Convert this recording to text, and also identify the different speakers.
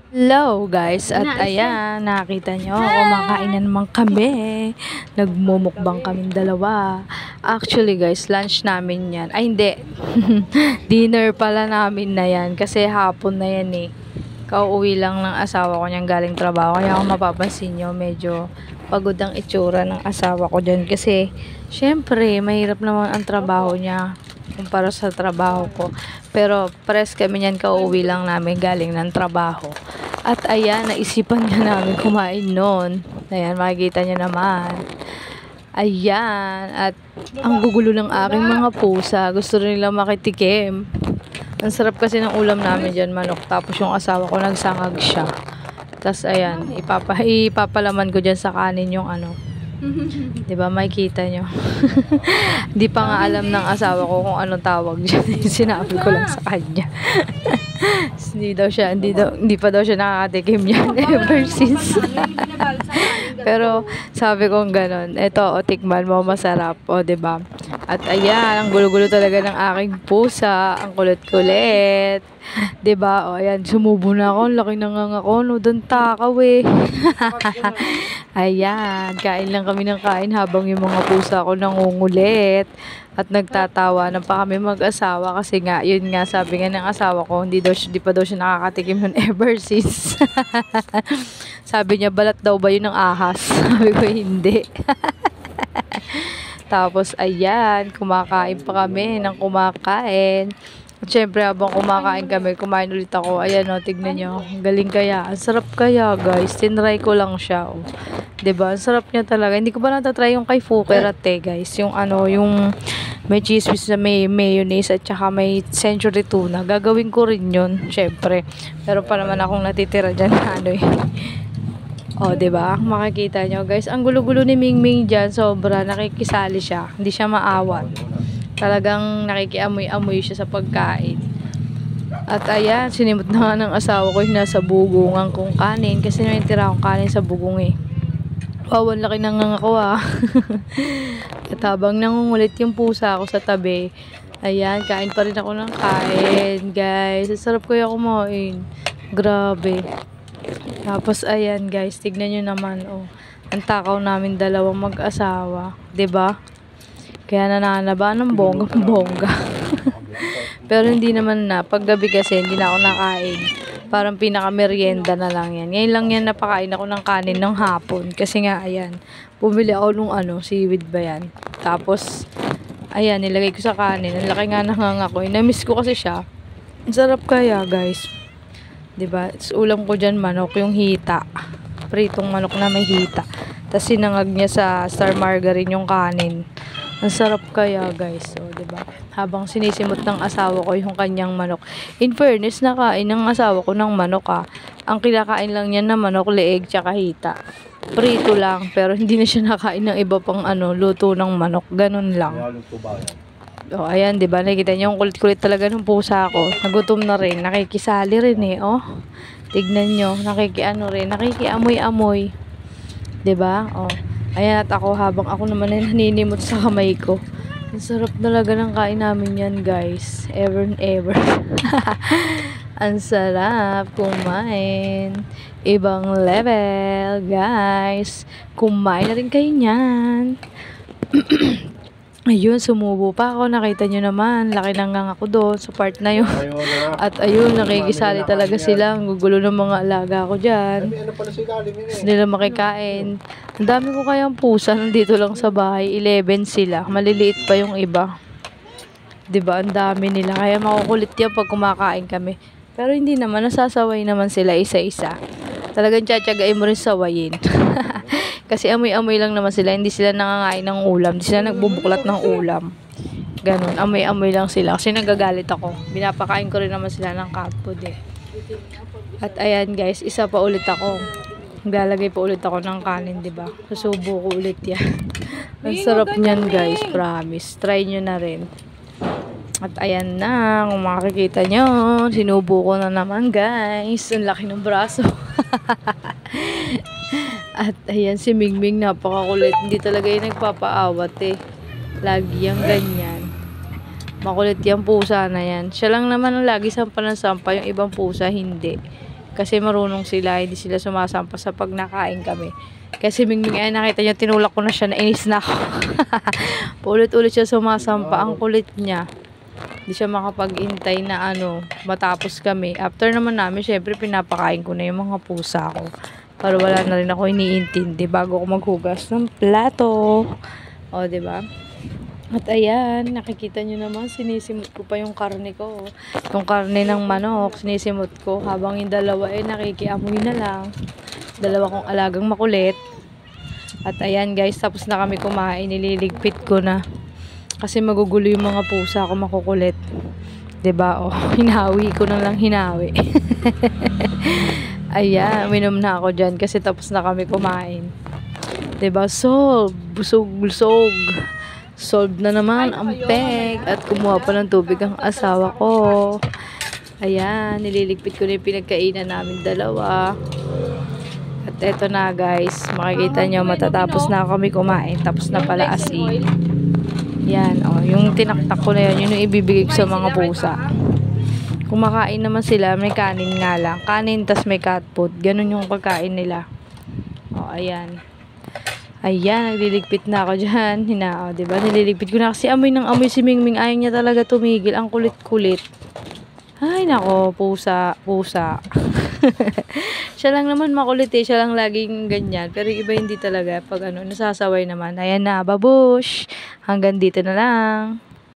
Speaker 1: Hello guys, at ayan, nakita nyo, kumakain na naman kami. Nagmumukbang kaming dalawa. Actually guys, lunch namin yan. Ay hindi, dinner pala namin na yan. Kasi hapon na yan eh. Kauuwi lang ng asawa ko niyang galing trabaho. Kaya kung mapapansin nyo, medyo pagod ang itsura ng asawa ko dyan. Kasi, syempre, mahirap naman ang trabaho niya kumpara sa trabaho ko. Pero, pares kami niyan, kauuwi lang namin galing ng trabaho. At ayan, naisipan niya namin kumain noon. Ayan, makikita niya naman. Ayan, at ang gugulo ng aking mga pusa. Gusto rin nilang makitikim. Ang sarap kasi ng ulam namin dyan, manok. Tapos yung asawa ko, nagsangag siya. Tapos ayan, ipapalaman ko dyan sa kanin yung ano. Diba, makikita nyo. Di pa nga alam ng asawa ko kung anong tawag dyan. Sinabi ko lang sa kanya. Hindi pa daw siya nakakatikim yan ever since. Pero sabi ko ganon, eto o tikman mo, masarap o diba. At ayan, ang gulo-gulo talaga ng aking pusa, ang kulit-kulit. Diba? O ayan, sumubo na ako, laki na nga ako, no, doon takaw eh. Ayan, kain lang kami ng kain habang yung mga pusa ko nangungulit. At nagtatawa na pa kami mag-asawa kasi nga, yun nga, sabi nga ng asawa ko, di pa daw siya nakakatikim nun ever since. Sabi niya, balat daw ba yun ng ahas? Sabi ko, hindi. Tapos, ayan, kumakain pa kami ng kumakain. At syempre, habang kumakain kami, kumain ulit ako. Ayan o, tignan nyo. Galing kaya. Ang sarap kaya, guys. Tinry ko lang siya. Oh. Diba? Ang sarap niya talaga. Hindi ko pa natatry yung kay Fukerate, guys. Yung ano, yung may cheese whiz na may mayonnaise at saka may century tuna. Gagawin ko rin yun, syempre. Pero pa naman akong natitira dyan na ano eh. O, diba? Makikita nyo, guys. Ang gulo-gulo ni Mingming dyan. Sobra. Nakikisali siya. Hindi siya maawat. Talagang nakikiamoy-amoy siya sa pagkain. At ayan, sinimot na nga ng asawa ko yung nasa bugungan kong kanin. Kasi may tira akong kanin sa bugong eh. Wow, ang laki ng ako ah. At habang nangungulit yung pusa ako sa tabi, ayan, kain pa rin ako ng kain, guys. Sarap kaya kumain. Grabe. Tapos, ayan, guys, tignan nyo naman, oh. Ang takaw namin dalawang mag-asawa. 'Di ba? Kaya nananaba ng bonggang-bongga. Pero hindi naman na. Paggabi kasi, hindi na ako nakain. Parang pinaka-merienda na lang yan. Ngayon lang yan napakain ako ng kanin ng hapon. Kasi nga, ayan, bumili ako nung ano, seaweed ba yan. Tapos, ayan, nilagay ko sa kanin. Ang laki nga nangangakoy. Na-miss ko kasi siya. Ang sarap kaya, guys. Diba? Ulam ko dyan manok, yung hita. Pritong manok na may hita. Tapos sinangag niya sa star margarine yung kanin. Ang sarap kaya, guys. So, 'di ba? Habang sinisimot ng asawa ko yung kanyang manok. In fairness, nakain ng asawa ko ng manok ah. Ang kinakain lang niya na manok, leeg, tsaka hita. Prito lang, pero hindi na siya nakain ng iba pang ano, luto ng manok. Ganun lang. Oh, ayan, 'di ba? Nakikita niyo yung kulit-kulit talaga ng pusa ko. Nagutom na rin, nakikisali rin eh, oh. Tignan niyo, nakikiamoy-amoy. 'Di ba? Oh. Ayan, at ako habang ako naman ay naninimot sa kamay ko. Ang sarap talaga ng kain namin yan, guys. Ever and ever. Ang sarap kumain. Ibang level, guys. Kumain na rin kayo niyan. Ayun, sumubo pa ako. Nakita nyo naman. Laki ng ngang ako doon sa part na yun. At ayun, nakikisali talaga sila. Ang gugulo ng mga alaga ko dyan. Gusto nila makikain. Ang dami ko kayang pusa. Nandito lang sa bahay. 11 sila. Maliliit pa yung iba. 'Di ba? Ang dami nila. Kaya makukulit yan pag kumakain kami. Pero hindi naman. Nasasaway naman sila isa-isa. Talagang tsatsagain mo rin sawayin. Kasi amoy-amoy lang naman sila. Hindi sila nangangain ng ulam. Hindi sila nagbubuklat ng ulam. Ganun. Amoy-amoy lang sila. Kasi nagagalit ako. Binapakain ko rin naman sila ng cat food eh. At ayan guys, isa pa ulit ako. Maglalagay pa ulit ako ng kanin, diba? Susubo ko ulit yan. Ang sarap niyan guys, promise. Try nyo na rin. At ayan na, kung makikita nyo, sinubo ko na naman guys. Ang laki ng braso. At ayan, si Mingming napakakulit. Hindi talaga yung nagpapaawat eh. Lagi yung ganyan. Makulit yung pusa na yan. Siya lang naman ang lagi sampa ng sampa. Yung ibang pusa, hindi. Kasi marunong sila, hindi sila sumasampa sa pag nakain kami. Kasi Mingming ay nakita niya, tinulak ko na siya, nainis na ako. Paulit-ulit siya sumasampa, ang kulit niya. Hindi siya makapag-intay na matapos kami. After naman namin, syempre pinapakain ko na yung mga pusa ko. Para wala na rin ako iniintindi bago ako maghugas ng plato. O, diba? At ayan, nakikita nyo naman, sinisimot ko pa yung karne ko. Yung karne ng manok, sinisimot ko habang yung dalawa nakikiamoy na lang. Dalawa kong alagang makulit. At ayan guys, tapos na kami kumain, nililigpit ko na. Kasi magugulo yung mga pusa ko, makukulit. 'Di ba? Oh, hinawi ko na lang hinawi. Ayan, minom na ako dyan kasi tapos na kami kumain. 'Di ba? Busog. Solve na naman ang peg at kumuha pa ng tubig ang asawa ko. Ayan, nililigpit ko na yung pinagkainan namin dalawa. At eto na guys, makikita nyo matatapos na kami kumain. Tapos na pala as in. Yan, yung tinaktak ko na yan, yun yung ibibigay ko sa mga pusa. Kumakain naman sila, may kanin nga lang. Kanin tas may cat food. Ganun yung pagkain nila. Ayan. Ayan, nagliligpit na ako dyan. Diba? Nililigpit ko na kasi amoy ng amoy si Mingming. Ayaw niya talaga tumigil. Ang kulit-kulit. Ay, nako, pusa. Siya lang naman makulit siya lang laging ganyan. Pero iba hindi talaga. Pag nasasaway naman. Ayan na, babush. Hanggang dito na lang.